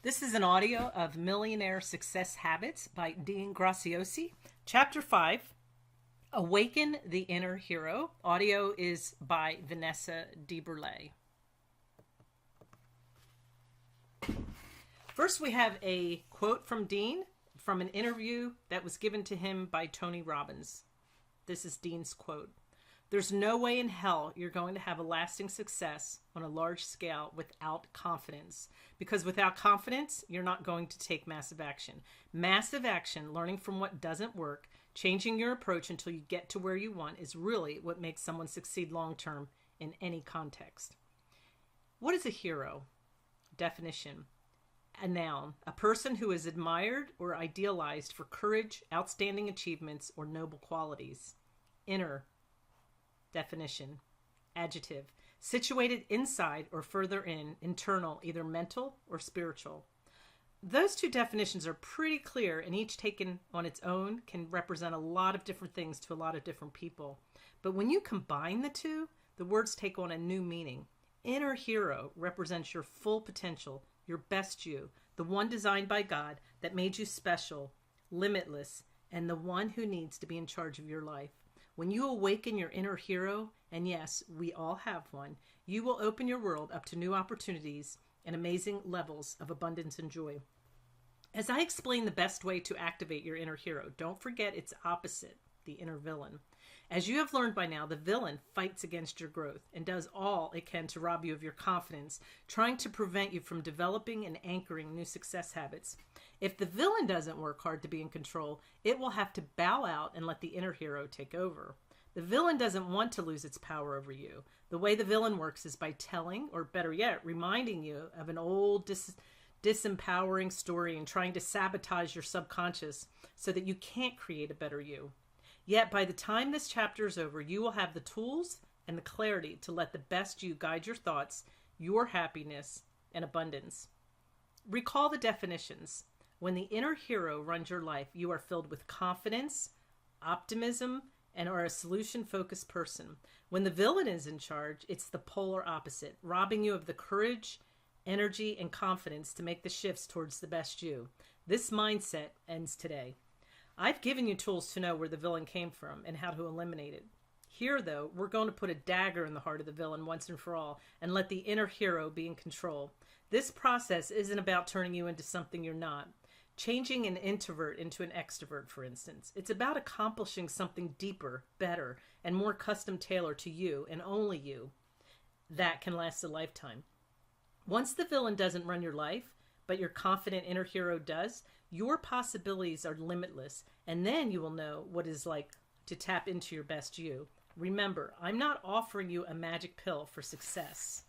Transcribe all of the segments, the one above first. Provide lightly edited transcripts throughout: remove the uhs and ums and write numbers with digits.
This is an audio of Millionaire Success Habits by Dean Graziosi. Chapter 5, Awaken the Inner Hero. Audio is by Vanessa DeBurlet. First, we have a quote from Dean from an interview that was given to him by Tony Robbins. This is Dean's quote. "There's no way in hell you're going to have a lasting success on a large scale without confidence. Because without confidence, you're not going to take massive action. Massive action, learning from what doesn't work, changing your approach until you get to where you want is really what makes someone succeed long term in any context." What is a hero? Definition. A noun, a person who is admired or idealized for courage, outstanding achievements, or noble qualities. Inner. Definition. Adjective. Situated inside or further in, internal, either mental or spiritual. Those two definitions are pretty clear, and each taken on its own can represent a lot of different things to a lot of different people. But when you combine the two, the words take on a new meaning. Inner hero represents your full potential, your best you, the one designed by God that made you special, limitless, and the one who needs to be in charge of your life. When you awaken your inner hero, and yes, we all have one, you will open your world up to new opportunities and amazing levels of abundance and joy. As I explain the best way to activate your inner hero, don't forget its opposite, the inner villain. As you have learned by now, the villain fights against your growth and does all it can to rob you of your confidence, trying to prevent you from developing and anchoring new success habits. If the villain doesn't work hard to be in control, it will have to bow out and let the inner hero take over. The villain doesn't want to lose its power over you. The way the villain works is by telling, or better yet, reminding you of an old disempowering story and trying to sabotage your subconscious so that you can't create a better you. Yet by the time this chapter is over, you will have the tools and the clarity to let the best you guide your thoughts, your happiness, and abundance. Recall the definitions. When the inner hero runs your life, you are filled with confidence, optimism, and are a solution-focused person. When the villain is in charge, it's the polar opposite, robbing you of the courage, energy, and confidence to make the shifts towards the best you. This mindset ends today. I've given you tools to know where the villain came from and how to eliminate it. Here, though, we're going to put a dagger in the heart of the villain once and for all and let the inner hero be in control. This process isn't about turning you into something you're not. Changing an introvert into an extrovert, for instance. It's about accomplishing something deeper, better, and more custom tailored to you and only you that can last a lifetime. Once the villain doesn't run your life, but your confident inner hero does, your possibilities are limitless, and then you will know what it's like to tap into your best you. Remember, I'm not offering you a magic pill for success.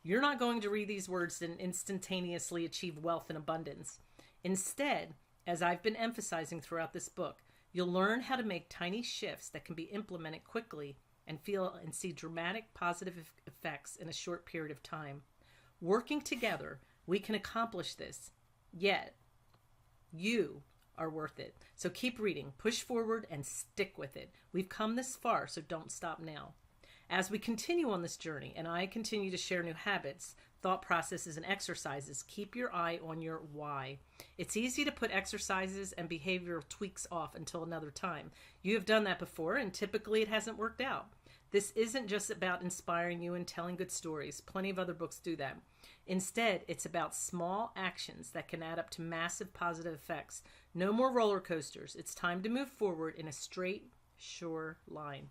You're not going to read these words and instantaneously achieve wealth and abundance. Instead, as I've been emphasizing throughout this book, you'll learn how to make tiny shifts that can be implemented quickly and feel and see dramatic positive effects in a short period of time. Working together, we can accomplish this. Yet, you are worth it. So keep reading, push forward, and stick with it. We've come this far, so don't stop now. As we continue on this journey, and I continue to share new habits, thought processes, and exercises, keep your eye on your why. It's easy to put exercises and behavioral tweaks off until another time. You have done that before, and typically it hasn't worked out. This isn't just about inspiring you and telling good stories. Plenty of other books do that. Instead, it's about small actions that can add up to massive positive effects. No more roller coasters. It's time to move forward in a straight, sure line.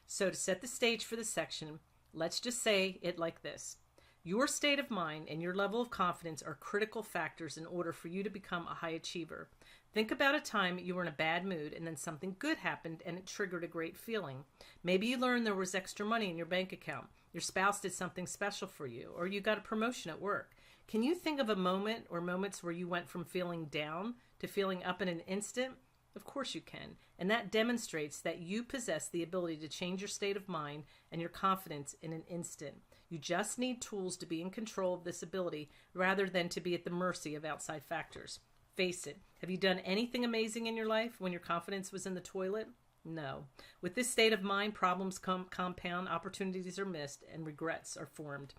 So to set the stage for this section, let's just say it like this. Your state of mind and your level of confidence are critical factors in order for you to become a high achiever. Think about a time you were in a bad mood and then something good happened and it triggered a great feeling. Maybe you learned there was extra money in your bank account. Your spouse did something special for you, or you got a promotion at work. Can you think of a moment or moments where you went from feeling down to feeling up in an instant? Of course you can. And that demonstrates that you possess the ability to change your state of mind and your confidence in an instant. You just need tools to be in control of this ability rather than to be at the mercy of outside factors. Face it, have you done anything amazing in your life when your confidence was in the toilet? No. With this state of mind, problems compound, opportunities are missed, and regrets are formed.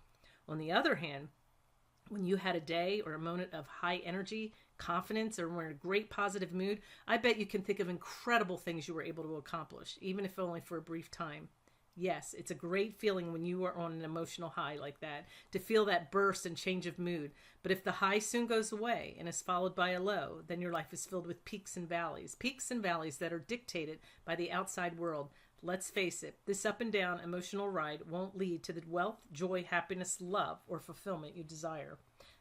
On the other hand, When you had a day or a moment of high energy, confidence, or were in a great positive mood, I bet you can think of incredible things you were able to accomplish, even if only for a brief time. Yes, it's a great feeling when you are on an emotional high like that, to feel that burst and change of mood. But if the high soon goes away and is followed by a low, then your life is filled with peaks and valleys that are dictated by the outside world. Let's face it, this up and down emotional ride won't lead to the wealth, joy, happiness, love, or fulfillment you desire.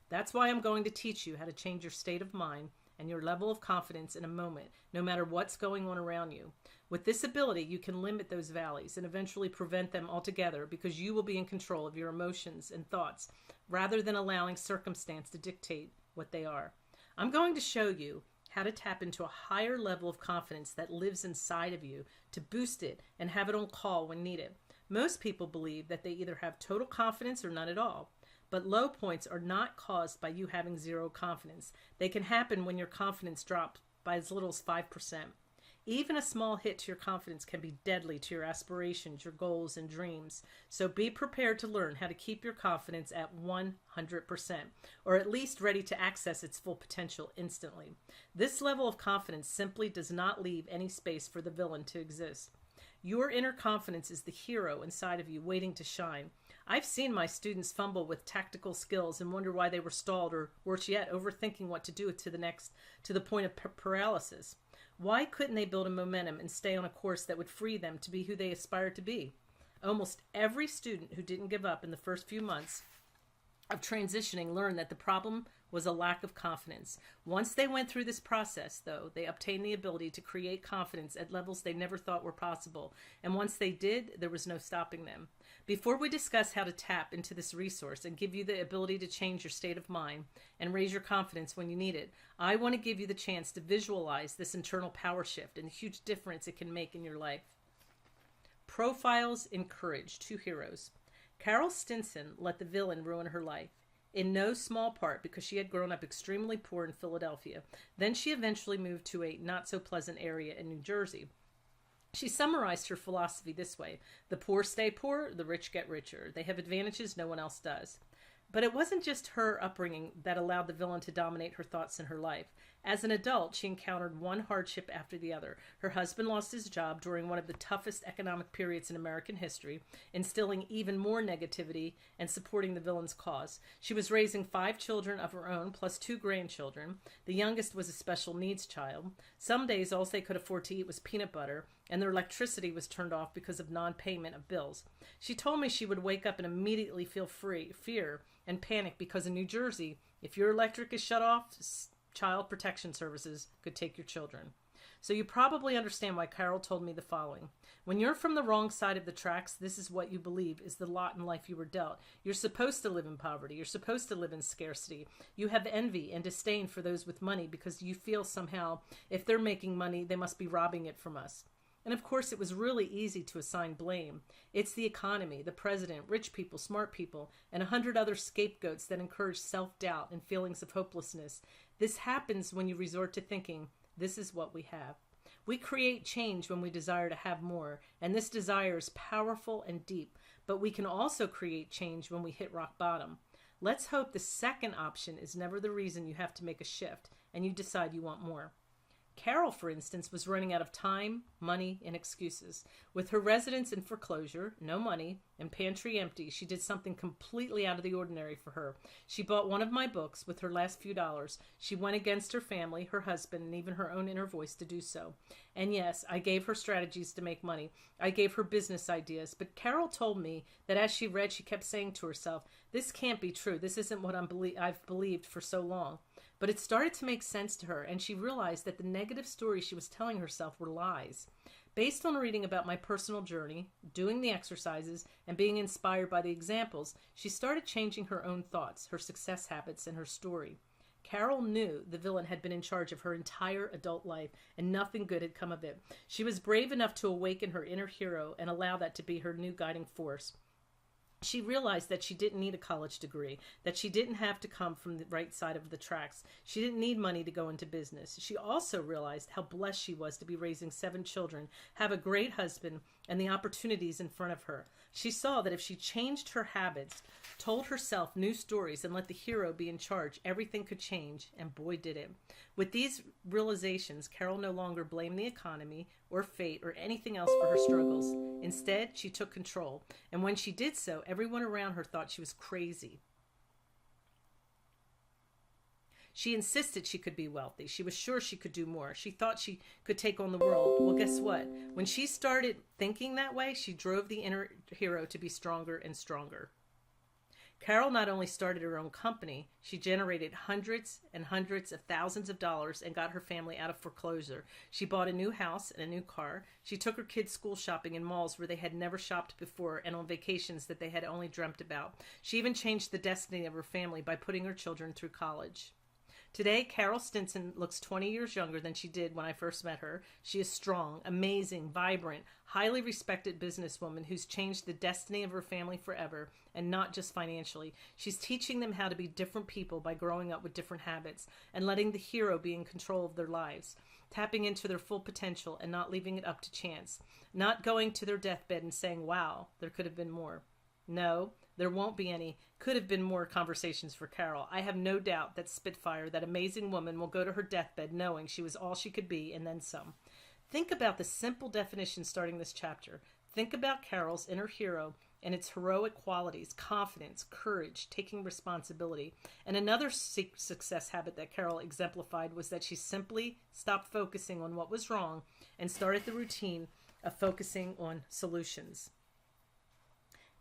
That's why I'm going to teach you how to change your state of mind and your level of confidence in a moment, no matter what's going on around you. With this ability, you can limit those valleys and eventually prevent them altogether, because you will be in control of your emotions and thoughts rather than allowing circumstance to dictate what they are. I'm going to show you how to tap into a higher level of confidence that lives inside of you, to boost it and have it on call when needed. Most people believe that they either have total confidence or none at all. But low points are not caused by you having zero confidence. They can happen when your confidence drops by as little as 5%. Even a small hit to your confidence can be deadly to your aspirations, your goals, and dreams. So be prepared to learn how to keep your confidence at 100%, or at least ready to access its full potential instantly. This level of confidence simply does not leave any space for the villain to exist. Your inner confidence is the hero inside of you waiting to shine. I've seen my students fumble with tactical skills and wonder why they were stalled, or worse yet, overthinking what to do to the point of paralysis. Why couldn't they build a momentum and stay on a course that would free them to be who they aspired to be? Almost every student who didn't give up in the first few months of transitioning learned that the problem was a lack of confidence. Once they went through this process, though, they obtained the ability to create confidence at levels they never thought were possible. And once they did, there was no stopping them. Before we discuss how to tap into this resource and give you the ability to change your state of mind and raise your confidence when you need it, I want to give you the chance to visualize this internal power shift and the huge difference it can make in your life. Profiles in courage, 2 heroes. Carol Stinson let the villain ruin her life, in no small part because she had grown up extremely poor in Philadelphia. Then she eventually moved to a not-so-pleasant area in New Jersey. She summarized her philosophy this way: the poor stay poor, the rich get richer. They have advantages no one else does. But it wasn't just her upbringing that allowed the villain to dominate her thoughts and her life. As an adult, she encountered one hardship after the other. Her husband lost his job during one of the toughest economic periods in American history, instilling even more negativity and supporting the villain's cause. She was raising 5 children of her own, plus 2 grandchildren. The youngest was a special needs child. Some days, all they could afford to eat was peanut butter, and their electricity was turned off because of non-payment of bills. She told me she would wake up and immediately feel fear and panic, because in New Jersey, if your electric is shut off, Child Protection Services could take your children. So you probably understand why Carol told me the following. When you're from the wrong side of the tracks, this is what you believe is the lot in life you were dealt. You're supposed to live in poverty. You're supposed to live in scarcity. You have envy and disdain for those with money because you feel somehow if they're making money, they must be robbing it from us. And of course, it was really easy to assign blame. It's the economy, the president, rich people, smart people, and 100 other scapegoats that encourage self-doubt and feelings of hopelessness. This happens when you resort to thinking, this is what we have. We create change when we desire to have more, and this desire is powerful and deep, but we can also create change when we hit rock bottom. Let's hope the second option is never the reason you have to make a shift and you decide you want more. Carol, for instance, was running out of time, money, and excuses. With her residence in foreclosure, no money, and pantry empty, she did something completely out of the ordinary for her. She bought one of my books with her last few dollars. She went against her family, her husband, and even her own inner voice to do so. And yes, I gave her strategies to make money. I gave her business ideas. But Carol told me that as she read, she kept saying to herself, this can't be true. This isn't what I've believed for so long. But it started to make sense to her, and she realized that the negative stories she was telling herself were lies. Based on reading about my personal journey, doing the exercises, and being inspired by the examples, she started changing her own thoughts, her success habits, and her story. Carol knew the villain had been in charge of her entire adult life, and nothing good had come of it. She was brave enough to awaken her inner hero and allow that to be her new guiding force. She realized that she didn't need a college degree, that she didn't have to come from the right side of the tracks. She didn't need money to go into business. She also realized how blessed she was to be raising 7 children, have a great husband, and the opportunities in front of her. She saw that if she changed her habits, told herself new stories, and let the hero be in charge, everything could change, and boy did it. With these realizations, Carol no longer blamed the economy or fate or anything else for her struggles. Instead, she took control, and when she did so, everyone around her thought she was crazy. She insisted she could be wealthy. She was sure she could do more. She thought she could take on the world. Well, guess what? When she started thinking that way, she drove the inner hero to be stronger and stronger. Carol not only started her own company, she generated hundreds and hundreds of thousands of dollars and got her family out of foreclosure. She bought a new house and a new car. She took her kids school shopping in malls where they had never shopped before and on vacations that they had only dreamt about. She even changed the destiny of her family by putting her children through college. Today, Carol Stinson looks 20 years younger than she did when I first met her. She is strong, amazing, vibrant, highly respected businesswoman who's changed the destiny of her family forever, and not just financially. She's teaching them how to be different people by growing up with different habits and letting the hero be in control of their lives, tapping into their full potential and not leaving it up to chance, not going to their deathbed and saying, wow, there could have been more. No, there won't be any could have been more conversations for Carol. I have no doubt that Spitfire, that amazing woman, will go to her deathbed knowing she was all she could be and then some. Think about the simple definition starting this chapter. Think about Carol's inner hero and its heroic qualities: confidence, courage, taking responsibility. And another success habit that Carol exemplified was that she simply stopped focusing on what was wrong and started the routine of focusing on solutions.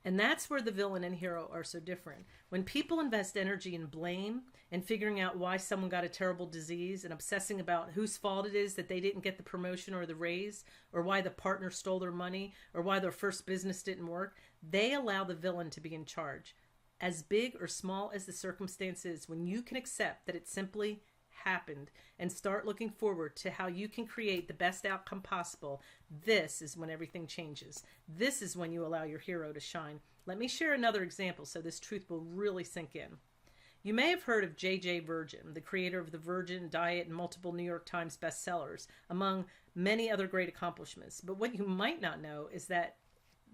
And that's where the villain and hero are so different. When people invest energy in blame and figuring out why someone got a terrible disease and obsessing about whose fault it is that they didn't get the promotion or the raise, or why the partner stole their money, or why their first business didn't work, they allow the villain to be in charge. As big or small as the circumstance is, when you can accept that it simply happened and start looking forward to how you can create the best outcome possible, this is when everything changes. This is when you allow your hero to shine. Let me share another example so this truth will really sink in. You may have heard of J.J. Virgin, the creator of the Virgin Diet and multiple New York Times bestsellers, among many other great accomplishments. But what you might not know is that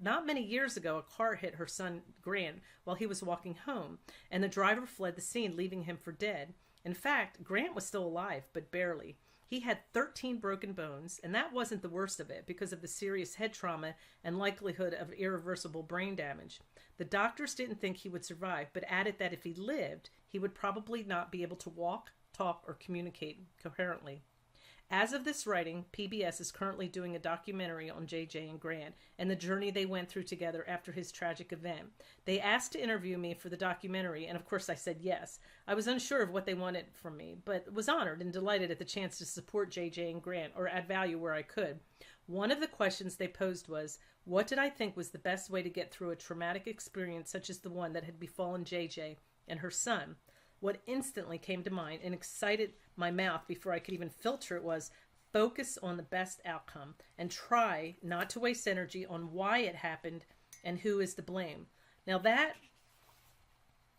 not many years ago, a car hit her son Grant while he was walking home, and the driver fled the scene, leaving him for dead. In fact, Grant was still alive, but barely. He had 13 broken bones, and that wasn't the worst of it because of the serious head trauma and likelihood of irreversible brain damage. The doctors didn't think he would survive, but added that if he lived, he would probably not be able to walk, talk, or communicate coherently. As of this writing, PBS is currently doing a documentary on JJ and Grant and the journey they went through together after his tragic event. They asked to interview me for the documentary, and of course I said yes. I was unsure of what they wanted from me, but was honored and delighted at the chance to support JJ and Grant or add value where I could. One of the questions they posed was, what did I think was the best way to get through a traumatic experience such as the one that had befallen JJ and her son? What instantly came to mind and excited my mouth before I could even filter it was, focus on the best outcome and try not to waste energy on why it happened and who is to blame. Now that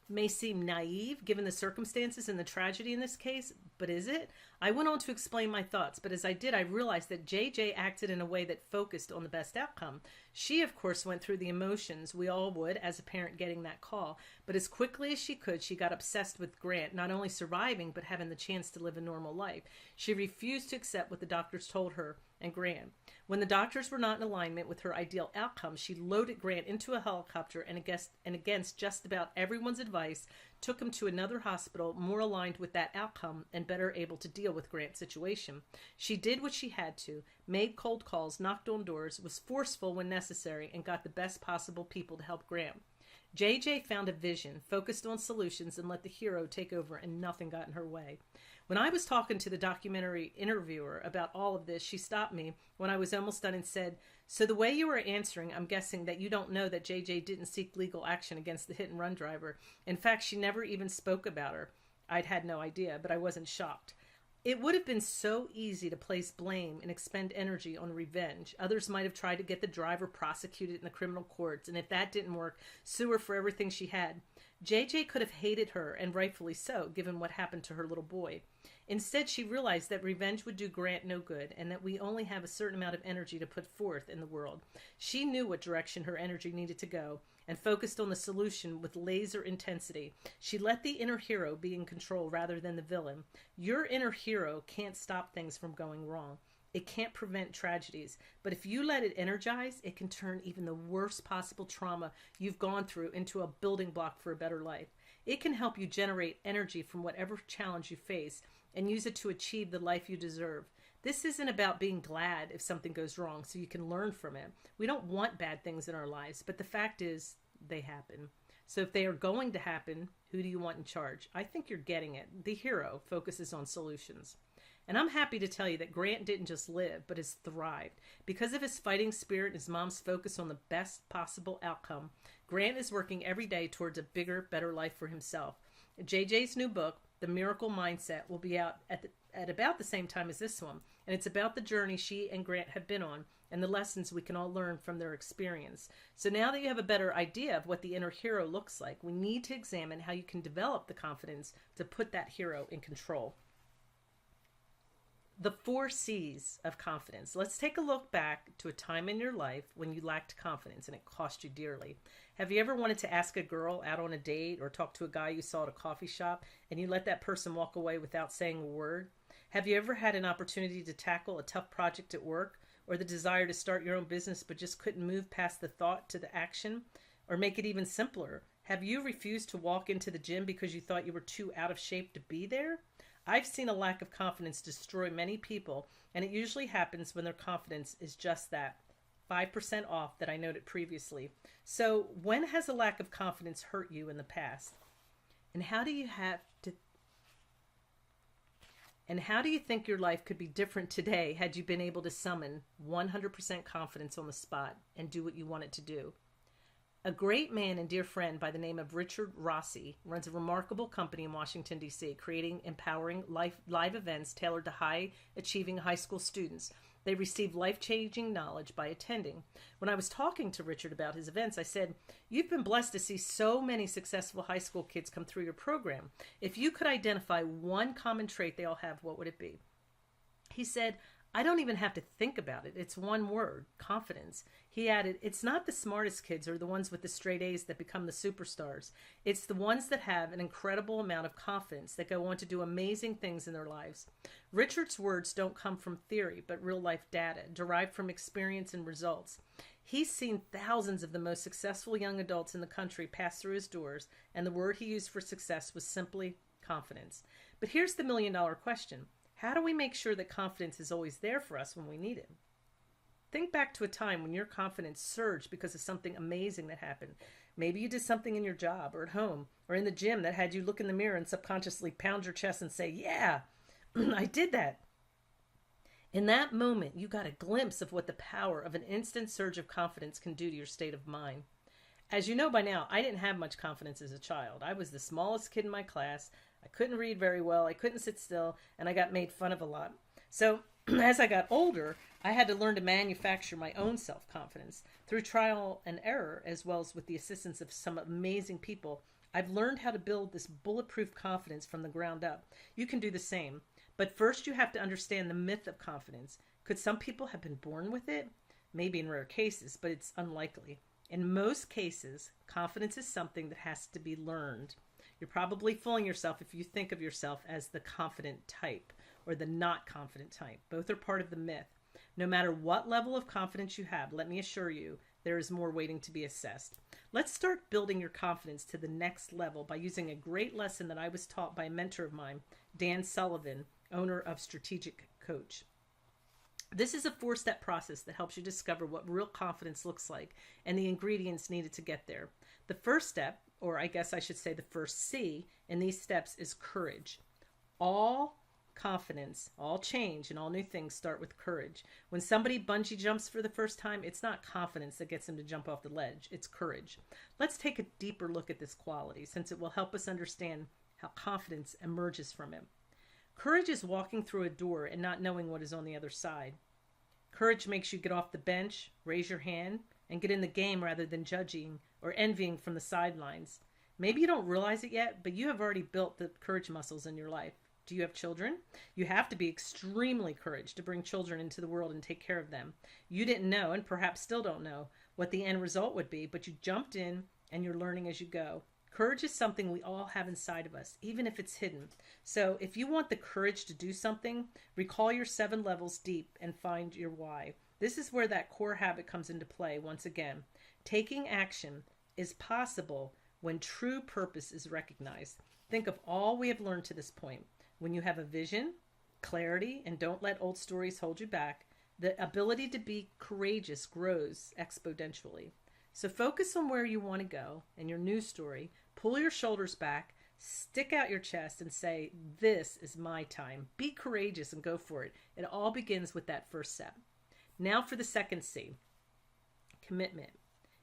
may seem naive given the circumstances and the tragedy in this case, but is it? I went on to explain my thoughts, but as I did, I realized that JJ acted in a way that focused on the best outcome. She, of course, went through the emotions we all would as a parent getting that call, but as quickly as she could, she got obsessed with Grant, not only surviving, but having the chance to live a normal life. She refused to accept what the doctors told her and Grant. When the doctors were not in alignment with her ideal outcome, she loaded Grant into a helicopter and against just about everyone's advice, took him to another hospital more aligned with that outcome and better able to deal with Grant's situation. She did what she had to, made cold calls, knocked on doors, was forceful when necessary, and got the best possible people to help Grant. JJ found a vision, focused on solutions, and let the hero take over, and nothing got in her way. When I was talking to the documentary interviewer about all of this, she stopped me when I was almost done and said, so the way you were answering, I'm guessing that you don't know that JJ didn't seek legal action against the hit-and-run driver. In fact, she never even spoke about her. I'd had no idea, but I wasn't shocked. It would have been so easy to place blame and expend energy on revenge. Others might have tried to get the driver prosecuted in the criminal courts, and if that didn't work, sue her for everything she had. JJ could have hated her, and rightfully so, given what happened to her little boy. Instead, she realized that revenge would do Grant no good, and that we only have a certain amount of energy to put forth in the world. She knew what direction her energy needed to go, and focused on the solution with laser intensity. She let the inner hero be in control rather than the villain. Your inner hero can't stop things from going wrong. It can't prevent tragedies. But if you let it energize, it can turn even the worst possible trauma you've gone through into a building block for a better life. It can help you generate energy from whatever challenge you face and use it to achieve the life you deserve. This isn't about being glad if something goes wrong so you can learn from it. We don't want bad things in our lives, but the fact is they happen. So if they are going to happen, who do you want in charge? I think you're getting it. The hero focuses on solutions. And I'm happy to tell you that Grant didn't just live, but has thrived. Because of his fighting spirit and his mom's focus on the best possible outcome, Grant is working every day towards a bigger, better life for himself. JJ's new book, The Miracle Mindset, will be out at about the same time as this one. And it's about the journey she and Grant have been on and the lessons we can all learn from their experience. So now that you have a better idea of what the inner hero looks like, we need to examine how you can develop the confidence to put that hero in control. The 4 C's of confidence. Let's take a look back to a time in your life when you lacked confidence and it cost you dearly. Have you ever wanted to ask a girl out on a date or talk to a guy you saw at a coffee shop and you let that person walk away without saying a word? Have you ever had an opportunity to tackle a tough project at work or the desire to start your own business but just couldn't move past the thought to the action? Or make it even simpler, have you refused to walk into the gym because you thought you were too out of shape to be there? I've seen a lack of confidence destroy many people, and it usually happens when their confidence is just that 5% off that I noted previously. So when has a lack of confidence hurt you in the past? And how do you think your life could be different today had you been able to summon 100% confidence on the spot and do what you wanted to do? A great man and dear friend by the name of Richard Rossi runs a remarkable company in Washington, D.C., creating empowering live events tailored to high-achieving high school students. They receive life-changing knowledge by attending. When I was talking to Richard about his events, I said, "You've been blessed to see so many successful high school kids come through your program. If you could identify one common trait they all have, what would it be?" He said, "I don't even have to think about it. It's one word, confidence." He added, "It's not the smartest kids or the ones with the straight A's that become the superstars. It's the ones that have an incredible amount of confidence that go on to do amazing things in their lives." Richard's words don't come from theory, but real life data, derived from experience and results. He's seen thousands of the most successful young adults in the country pass through his doors, and the word he used for success was simply confidence. But here's the million-dollar question. How do we make sure that confidence is always there for us when we need it? Think back to a time when your confidence surged because of something amazing that happened. Maybe you did something in your job or at home or in the gym that had you look in the mirror and subconsciously pound your chest and say, "Yeah, I did that." In that moment, you got a glimpse of what the power of an instant surge of confidence can do to your state of mind. As you know by now, I didn't have much confidence as a child. I was the smallest kid in my class. I couldn't read very well. I couldn't sit still, and I got made fun of a lot. So as I got older, I had to learn to manufacture my own self-confidence. Through trial and error, as well as with the assistance of some amazing people, I've learned how to build this bulletproof confidence from the ground up. You can do the same. But first you have to understand the myth of confidence. Could some people have been born with it? Maybe in rare cases, but it's unlikely. In most cases, confidence is something that has to be learned. You're probably fooling yourself if you think of yourself as the confident type or the not confident type. Both are part of the myth. No matter what level of confidence you have, let me assure you, there is more waiting to be assessed. Let's start building your confidence to the next level by using a great lesson that I was taught by a mentor of mine, Dan Sullivan, owner of Strategic Coach. This is a 4-step process that helps you discover what real confidence looks like and the ingredients needed to get there. The first step, or I guess I should say the first C in these steps, is courage. All confidence, all change, and all new things start with courage. When somebody bungee jumps for the first time, it's not confidence that gets them to jump off the ledge. It's courage. Let's take a deeper look at this quality since it will help us understand how confidence emerges from it. Courage is walking through a door and not knowing what is on the other side. Courage makes you get off the bench, raise your hand, and get in the game rather than judging or envying from the sidelines. Maybe you don't realize it yet, but you have already built the courage muscles in your life. Do you have children? You have to be extremely courageous to bring children into the world and take care of them. You didn't know, and perhaps still don't know, what the end result would be, but you jumped in and you're learning as you go. Courage is something we all have inside of us, even if it's hidden. So if you want the courage to do something, recall your 7 levels deep and find your why. This is where that core habit comes into play once again. Taking action is possible when true purpose is recognized. Think of all we have learned to this point. When you have a vision, clarity, and don't let old stories hold you back, the ability to be courageous grows exponentially. So focus on where you want to go and your new story. Pull your shoulders back, stick out your chest, and say, this is my time. Be courageous and go for it. It all begins with that first step. Now for the second C, commitment.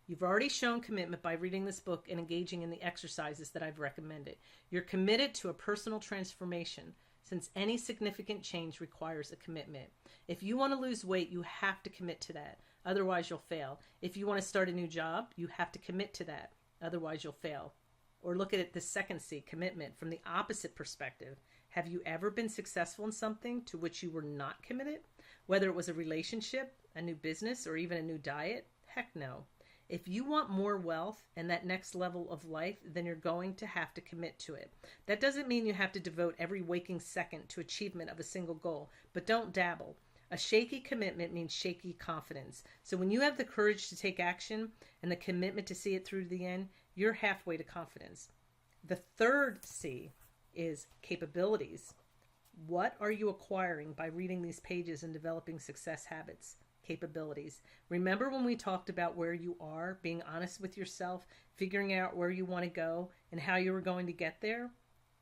You've already shown commitment by reading this book and engaging in the exercises that I've recommended. You're committed to a personal transformation, since any significant change requires a commitment. If you want to lose weight, you have to commit to that. Otherwise, you'll fail. If you want to start a new job, you have to commit to that. Otherwise, you'll fail. Or look at it, the second C, commitment, from the opposite perspective. Have you ever been successful in something to which you were not committed? Whether it was a relationship, a new business, or even a new diet? Heck no. If you want more wealth and that next level of life, then you're going to have to commit to it. That doesn't mean you have to devote every waking second to achievement of a single goal, but don't dabble. A shaky commitment means shaky confidence. So when you have the courage to take action and the commitment to see it through to the end, you're halfway to confidence. The third C is capabilities. What are you acquiring by reading these pages and developing success habits? Capabilities. Remember when we talked about where you are, being honest with yourself, figuring out where you want to go and how you were going to get there?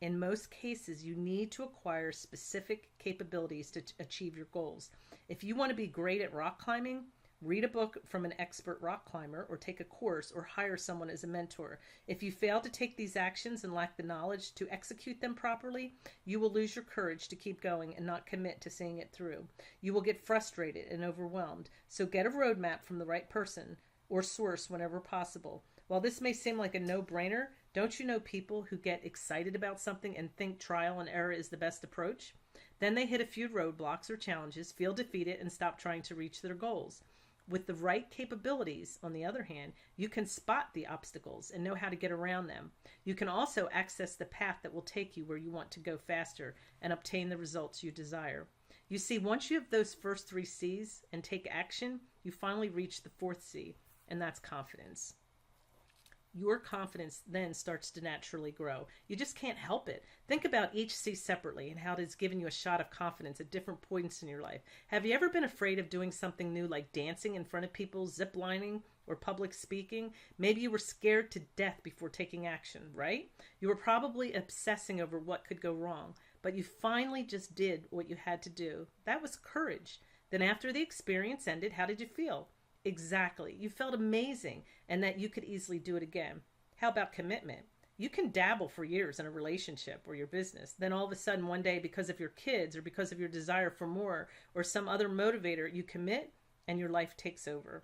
In most cases, you need to acquire specific capabilities to achieve your goals. If you want to be great at rock climbing, read a book from an expert rock climber or take a course or hire someone as a mentor. If you fail to take these actions and lack the knowledge to execute them properly, you will lose your courage to keep going and not commit to seeing it through. You will get frustrated and overwhelmed. So get a roadmap from the right person or source whenever possible. While this may seem like a no-brainer, don't you know people who get excited about something and think trial and error is the best approach? Then they hit a few roadblocks or challenges, feel defeated, and stop trying to reach their goals. With the right capabilities, on the other hand, you can spot the obstacles and know how to get around them. You can also access the path that will take you where you want to go faster and obtain the results you desire. You see, once you have those first 3 C's and take action, you finally reach the 4th C, and that's confidence. Your confidence then starts to naturally grow. You just can't help it. Think about each C separately and how it has given you a shot of confidence at different points in your life. Have you ever been afraid of doing something new like dancing in front of people, ziplining, or public speaking? Maybe you were scared to death before taking action, right? You were probably obsessing over what could go wrong, but you finally just did what you had to do. That was courage. Then after the experience ended, how did you feel? Exactly. You felt amazing and that you could easily do it again. How about commitment? You can dabble for years in a relationship or your business. Then all of a sudden one day, because of your kids or because of your desire for more or some other motivator, you commit and your life takes over.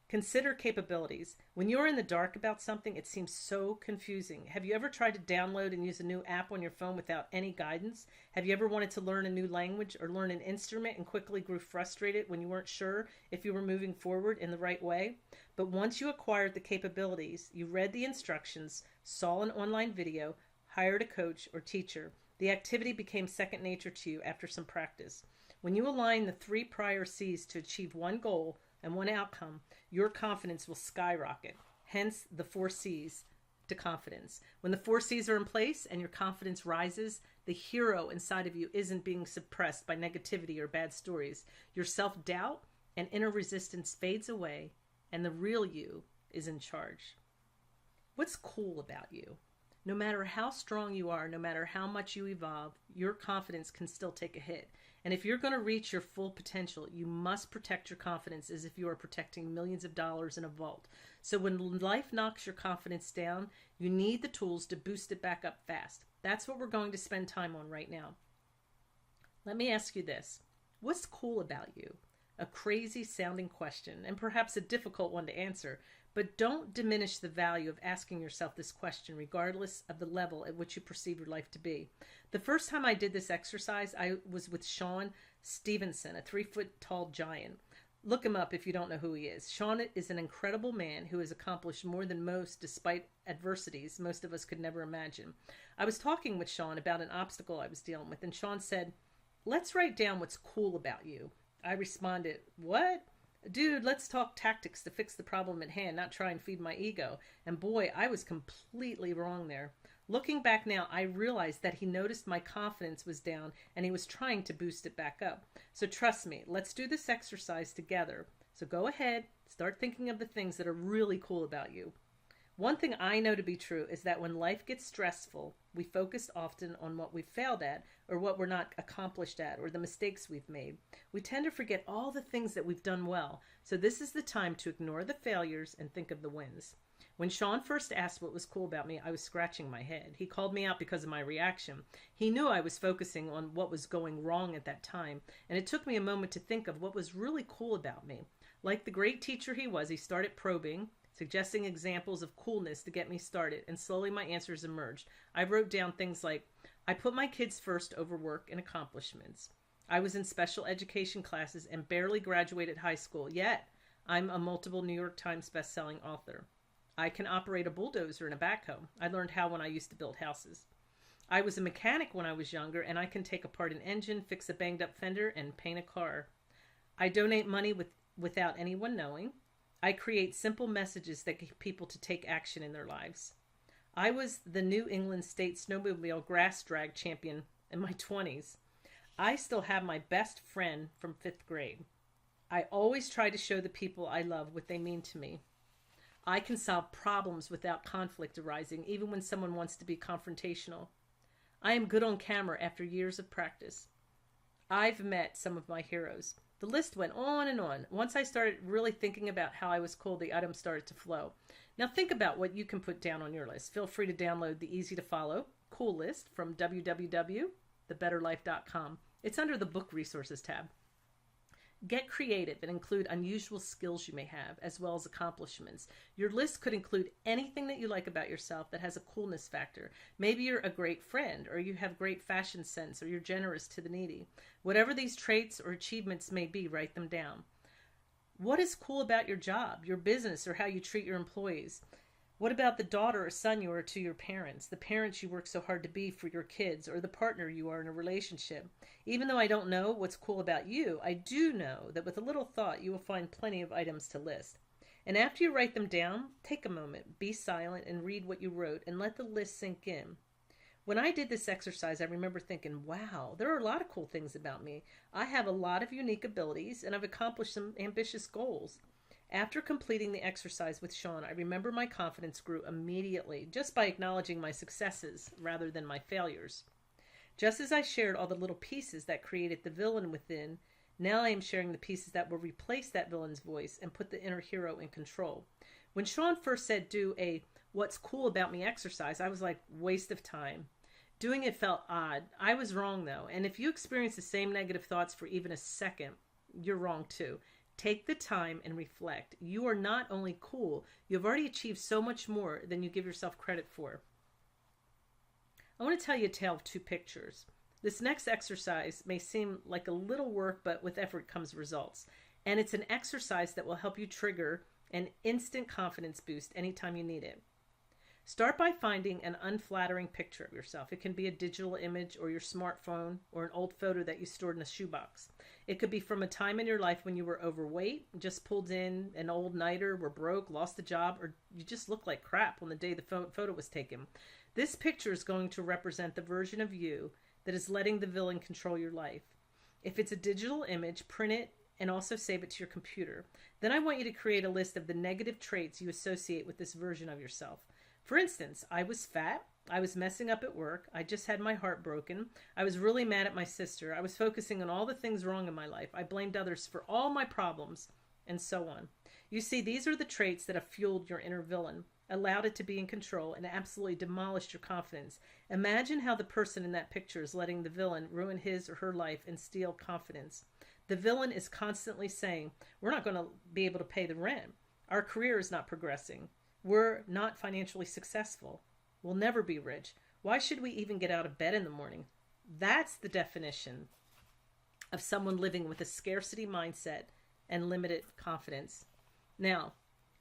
Consider capabilities. When you're in the dark about something, it seems so confusing. Have you ever tried to download and use a new app on your phone without any guidance? Have you ever wanted to learn a new language or learn an instrument and quickly grew frustrated when you weren't sure if you were moving forward in the right way? But once you acquired the capabilities, you read the instructions, saw an online video, hired a coach or teacher, the activity became second nature to you after some practice. When you align the 3 prior C's to achieve one goal and one outcome, your confidence will skyrocket. Hence the 4 C's to confidence. When the 4 C's are in place and your confidence rises, the hero inside of you isn't being suppressed by negativity or bad stories. Your self-doubt and inner resistance fades away, and the real you is in charge. What's cool about you? No matter how strong you are, no matter how much you evolve, your confidence can still take a hit. And if you're going to reach your full potential, you must protect your confidence as if you are protecting millions of dollars in a vault. So when life knocks your confidence down, you need the tools to boost it back up fast. That's what we're going to spend time on right now. Let me ask you this. What's cool about you? A crazy sounding question, and perhaps a difficult one to answer, but don't diminish the value of asking yourself this question regardless of the level at which you perceive your life to be. The first time I did this exercise, I was with Sean Stevenson, a 3-foot tall giant. Look him up if you don't know who he is. Sean is an incredible man who has accomplished more than most despite adversities most of us could never imagine. I was talking with Sean about an obstacle I was dealing with, and Sean said, "Let's write down what's cool about you." I responded, "What? Dude, let's talk tactics to fix the problem at hand, not try and feed my ego." And boy, I was completely wrong there. Looking back now, I realized that he noticed my confidence was down and he was trying to boost it back up. So trust me, let's do this exercise together. So go ahead, start thinking of the things that are really cool about you. One thing I know to be true is that when life gets stressful, we focus often on what we failed at or what we're not accomplished at or the mistakes we've made. We tend to forget all the things that we've done well. So this is the time to ignore the failures and think of the wins. When Sean first asked what was cool about me, I was scratching my head. He called me out because of my reaction. He knew I was focusing on what was going wrong at that time, and it took me a moment to think of what was really cool about me. Like the great teacher he was, he started probing, suggesting examples of coolness to get me started, and slowly my answers emerged. I wrote down things like, I put my kids first over work and accomplishments. I was in special education classes and barely graduated high school, yet I'm a multiple New York Times bestselling author. I can operate a bulldozer and a backhoe. I learned how when I used to build houses. I was a mechanic when I was younger, and I can take apart an engine, fix a banged up fender, and paint a car. I donate money without anyone knowing. I create simple messages that get people to take action in their lives. I was the New England State Snowmobile Grass Drag Champion in my 20s. I still have my best friend from 5th grade. I always try to show the people I love what they mean to me. I can solve problems without conflict arising, even when someone wants to be confrontational. I am good on camera after years of practice. I've met some of my heroes. The list went on and on. Once I started really thinking about how I was cool, the items started to flow. Now think about what you can put down on your list. Feel free to download the easy to follow cool list from www.thebetterlife.com. It's under the book resources tab. Get creative and include unusual skills you may have, as well as accomplishments. Your list could include anything that you like about yourself that has a coolness factor. Maybe you're a great friend, or you have great fashion sense, or you're generous to the needy. Whatever these traits or achievements may be, write them down. What is cool about your job, your business, or how you treat your employees? What about the daughter or son you are to your parents, the parents you work so hard to be for your kids, or the partner you are in a relationship? Even though I don't know what's cool about you, I do know that with a little thought, you will find plenty of items to list. And after you write them down, take a moment, be silent, and read what you wrote, and let the list sink in. When I did this exercise, I remember thinking, wow, there are a lot of cool things about me. I have a lot of unique abilities, and I've accomplished some ambitious goals. After completing the exercise with Sean, I remember my confidence grew immediately just by acknowledging my successes rather than my failures. Just as I shared all the little pieces that created the villain within, now I am sharing the pieces that will replace that villain's voice and put the inner hero in control. When Sean first said do a what's cool about me exercise, I was like, waste of time. Doing it felt odd. I was wrong though, and if you experience the same negative thoughts for even a second, you're wrong too. Take the time and reflect. You are not only cool, you've already achieved so much more than you give yourself credit for. I want to tell you a tale of two pictures. This next exercise may seem like a little work, but with effort comes results. And it's an exercise that will help you trigger an instant confidence boost anytime you need it. Start by finding an unflattering picture of yourself. It can be a digital image or your smartphone or an old photo that you stored in a shoebox. It could be from a time in your life when you were overweight, just pulled in an old nighter, were broke, lost a job, or you just looked like crap on the day the photo was taken. This picture is going to represent the version of you that is letting the villain control your life. If it's a digital image, print it and also save it to your computer. Then I want you to create a list of the negative traits you associate with this version of yourself. For instance, I was fat, I was messing up at work, I just had my heart broken, I was really mad at my sister, I was focusing on all the things wrong in my life, I blamed others for all my problems, and so on. You see, these are the traits that have fueled your inner villain. allowed it to be in control, and absolutely demolished your confidence. Imagine how the person in that picture is letting the villain ruin his or her life and steal confidence. The villain is constantly saying, we're not going to be able to pay the rent. Our career is not progressing. We're not financially successful. We'll never be rich. Why should we even get out of bed in the morning? That's the definition of someone living with a scarcity mindset and limited confidence. Now,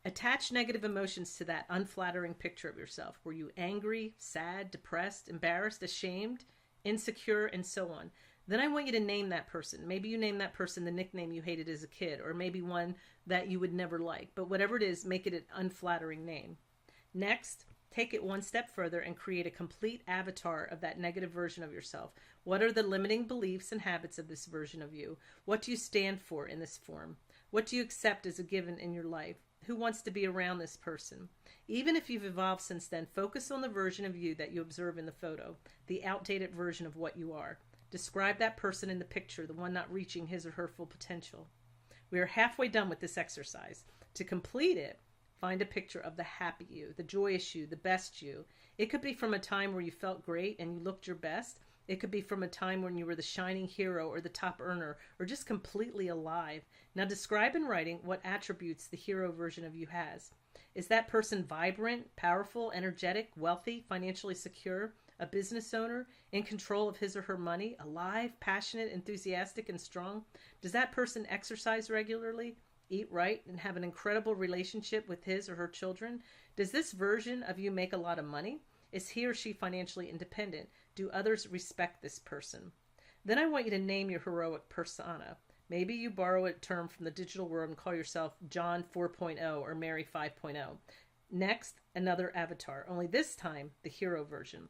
attach negative emotions to that unflattering picture of yourself. Were you angry, sad, depressed, embarrassed, ashamed, insecure, and so on? Then I want you to name that person. Maybe you name that person the nickname you hated as a kid, or maybe one that you would never like. But whatever it is, make it an unflattering name. Next, take it one step further and create a complete avatar of that negative version of yourself. What are the limiting beliefs and habits of this version of you? What do you stand for in this form? What do you accept as a given in your life? Who wants to be around this person? Even if you've evolved since then, focus on the version of you that you observe in the photo, the outdated version of what you are. Describe that person in the picture, the one not reaching his or her full potential. We are halfway done with this exercise. To complete it, find a picture of the happy you, the joyous you, the best you. It could be from a time where you felt great and you looked your best. It could be from a time when you were the shining hero or the top earner or just completely alive. Now describe in writing what attributes the hero version of you has. Is that person vibrant, powerful, energetic, wealthy, financially secure, a business owner, in control of his or her money, alive, passionate, enthusiastic, and strong? Does that person exercise regularly, eat right, and have an incredible relationship with his or her children? Does this version of you make a lot of money? Is he or she financially independent? Do others respect this person? Then I want you to name your heroic persona. Maybe you borrow a term from the digital world and call yourself John 4.0 or Mary 5.0. Next, another avatar, only this time the hero version.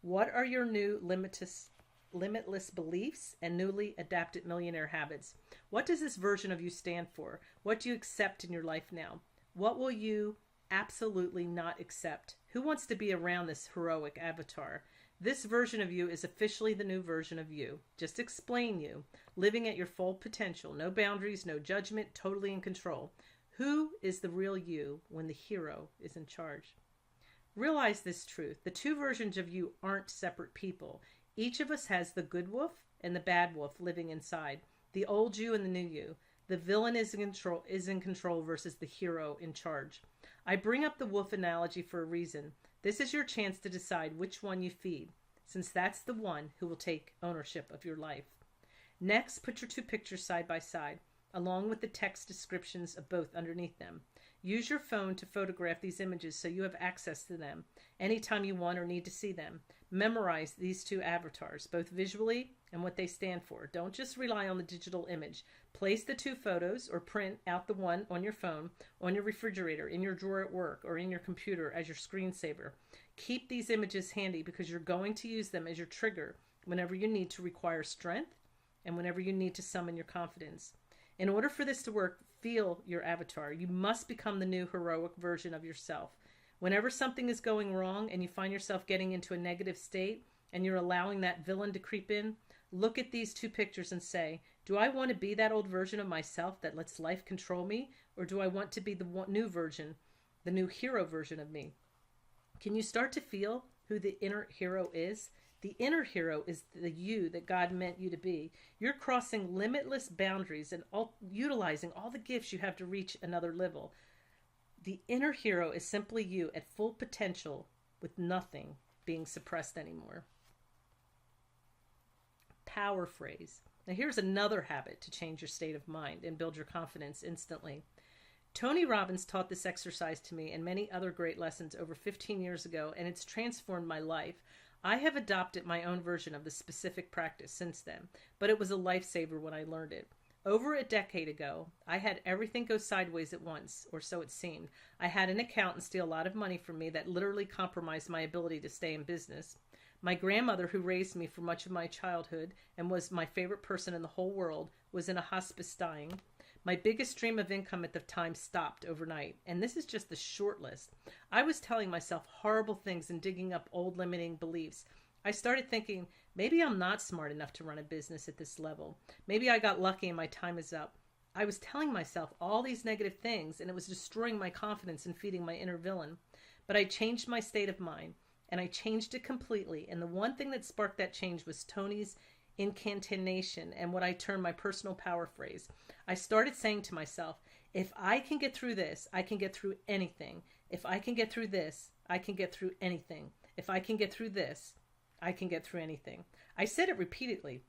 What are your new limitless beliefs and newly adapted millionaire habits? What does this version of you stand for? What do you accept in your life now? What will you absolutely not accept? Who wants to be around this heroic avatar? This version of you is officially the new version of you. Just explain you, living at your full potential, no boundaries, no judgment, totally in control. Who is the real you when the hero is in charge? Realize this truth. The two versions of you aren't separate people. Each of us has the good wolf and the bad wolf living inside, the old you and the new you. The villain is in control versus the hero in charge. I bring up the wolf analogy for a reason. This is your chance to decide which one you feed, since that's the one who will take ownership of your life. Next, put your two pictures side by side, along with the text descriptions of both underneath them. Use your phone to photograph these images so you have access to them anytime you want or need to see them. Memorize these two avatars, both visually and what they stand for. Don't just rely on the digital image. Place the two photos or print out the one on your phone, on your refrigerator, in your drawer at work, or in your computer as your screensaver. Keep these images handy because you're going to use them as your trigger whenever you need to require strength and whenever you need to summon your confidence. In order for this to work, feel your avatar. You must become the new heroic version of yourself. Whenever something is going wrong and you find yourself getting into a negative state and you're allowing that villain to creep in, look at these two pictures and say, do I want to be that old version of myself that lets life control me? Or do I want to be the new version, the new hero version of me? Can you start to feel who the inner hero is? The inner hero is the you that God meant you to be. You're crossing limitless boundaries and utilizing all the gifts you have to reach another level. The inner hero is simply you at full potential with nothing being suppressed anymore. Power phrase. Now here's another habit to change your state of mind and build your confidence instantly. Tony Robbins taught this exercise to me and many other great lessons over 15 years ago, and it's transformed my life. I have adopted my own version of this specific practice since then, but it was a lifesaver when I learned it. Over a decade ago, I had everything go sideways at once, or so it seemed. I had an accountant steal a lot of money from me that literally compromised my ability to stay in business. My grandmother, who raised me for much of my childhood and was my favorite person in the whole world, was in a hospice dying. My biggest stream of income at the time stopped overnight, and this is just the short list. I was telling myself horrible things and digging up old limiting beliefs. I started thinking, maybe I'm not smart enough to run a business at this level. Maybe I got lucky and my time is up. I was telling myself all these negative things, and it was destroying my confidence and feeding my inner villain. But I changed my state of mind, and I changed it completely. And the one thing that sparked that change was Tony's incantation and what I term my personal power phrase. I started saying to myself, if I can get through this, I can get through anything. If I can get through this, I can get through anything. If I can get through this, I can get through anything. I said it repeatedly.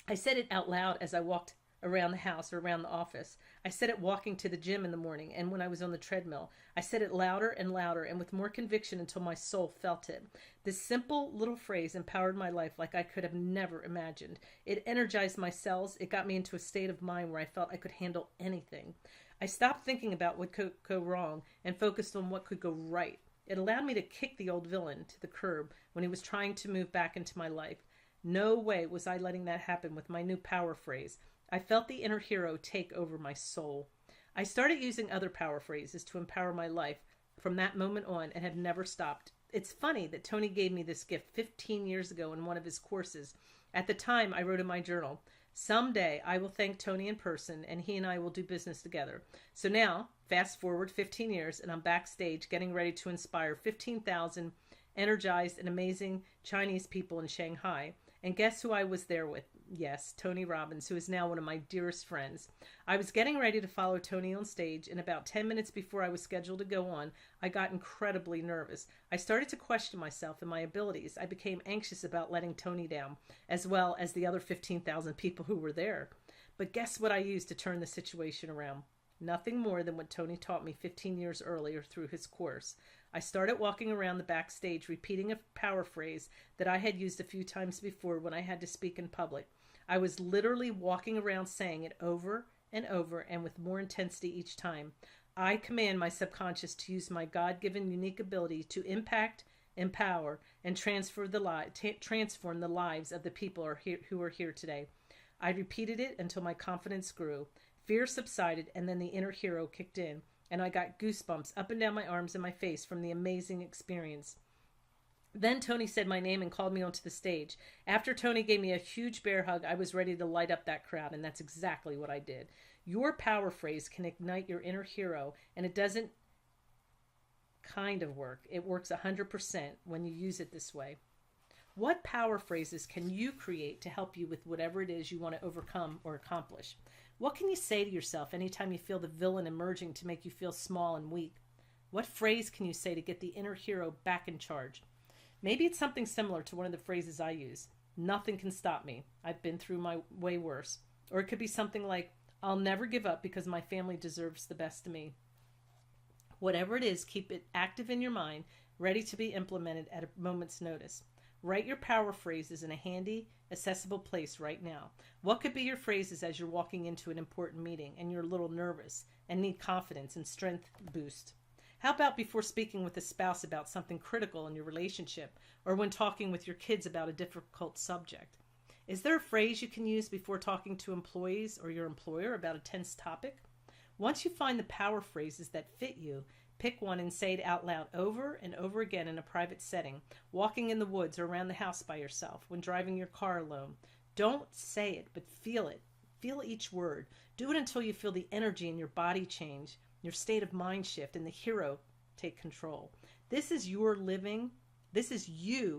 I said it out loud as I walked around the house or around the office. I said it walking to the gym in the morning and when I was on the treadmill. I said it louder and louder and with more conviction until my soul felt it. This simple little phrase empowered my life like I could have never imagined. It energized my cells. It got me into a state of mind where I felt I could handle anything. I stopped thinking about what could go wrong and focused on what could go right. It allowed me to kick the old villain to the curb when he was trying to move back into my life. No way was I letting that happen with my new power phrase. I felt the inner hero take over my soul. I started using other power phrases to empower my life from that moment on and have never stopped. It's funny that Tony gave me this gift 15 years ago in one of his courses. At the time, I wrote in my journal, someday I will thank Tony in person and he and I will do business together. So now, fast forward 15 years and I'm backstage getting ready to inspire 15,000 energized and amazing Chinese people in Shanghai. And guess who I was there with? Yes, Tony Robbins, who is now one of my dearest friends. I was getting ready to follow Tony on stage, and about 10 minutes before I was scheduled to go on, I got incredibly nervous. I started to question myself and my abilities. I became anxious about letting Tony down, as well as the other 15,000 people who were there. But guess what I used to turn the situation around? Nothing more than what Tony taught me 15 years earlier through his course. I started walking around the backstage repeating a power phrase that I had used a few times before when I had to speak in public. I was literally walking around saying it over and over and with more intensity each time. I command my subconscious to use my God-given unique ability to impact, empower, and transform the lives of the people who are here today. I repeated it until my confidence grew. Fear subsided, and then the inner hero kicked in, and I got goosebumps up and down my arms and my face from the amazing experience. Then Tony said my name and called me onto the stage. After Tony gave me a huge bear hug, I was ready to light up that crowd, and that's exactly what I did. Your power phrase can ignite your inner hero, and it doesn't kind of work. It works 100% when you use it this way. What power phrases can you create to help you with whatever it is you want to overcome or accomplish? What can you say to yourself anytime you feel the villain emerging to make you feel small and weak? What phrase can you say to get the inner hero back in charge? Maybe it's something similar to one of the phrases I use. Nothing can stop me. I've been through my way worse. Or it could be something like, I'll never give up because my family deserves the best of me. Whatever it is, keep it active in your mind, ready to be implemented at a moment's notice. Write your power phrases in a handy, accessible place right now. What could be your phrases as you're walking into an important meeting and you're a little nervous and need confidence and strength boost? How about before speaking with a spouse about something critical in your relationship or when talking with your kids about a difficult subject? Is there a phrase you can use before talking to employees or your employer about a tense topic? Once you find the power phrases that fit you, pick one and say it out loud over and over again in a private setting, walking in the woods or around the house by yourself, when driving your car alone. Don't say it, but feel it. Feel each word. Do it until you feel the energy in your body change, your state of mind shift, and the hero take control. This is you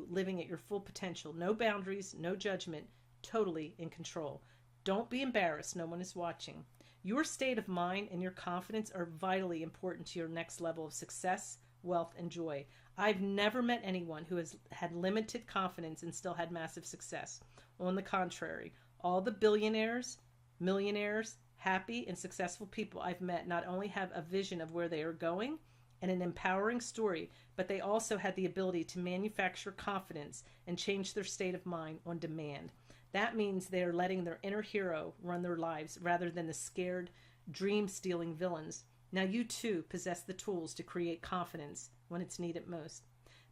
living at your full potential. No boundaries, no judgment, totally in control. Don't be embarrassed. No one is watching. Your state of mind and your confidence are vitally important to your next level of success, wealth, and joy. I've never met anyone who has had limited confidence and still had massive success. On the contrary, all the billionaires, millionaires, happy and successful people I've met not only have a vision of where they are going and an empowering story, but they also had the ability to manufacture confidence and change their state of mind on demand. That means they are letting their inner hero run their lives rather than the scared, dream-stealing villains. Now you too possess the tools to create confidence when it's needed most.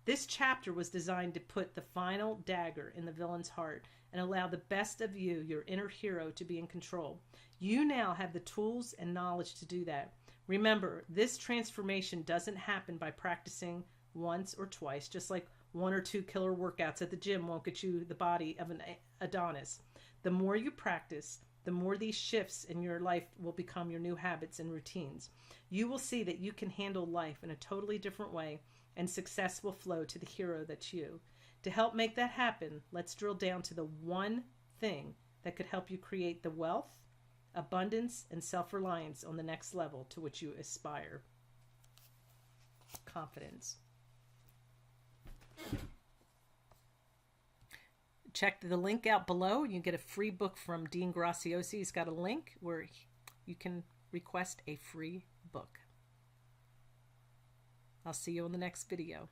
This chapter was designed to put the final dagger in the villain's heart and allow the best of you, your inner hero, to be in control. You now have the tools and knowledge to do that. Remember, this transformation doesn't happen by practicing once or twice, just like 1 or 2 killer workouts at the gym won't get you the body of an Adonis. The more you practice, the more these shifts in your life will become your new habits and routines. You will see that you can handle life in a totally different way and success will flow to the hero that's you. To help make that happen, let's drill down to the one thing that could help you create the wealth, abundance, and self-reliance on the next level to which you aspire. Confidence. Check the link out below. You get a free book from Dean Graziosi. He's got a link where you can request a free book. I'll see you in the next video.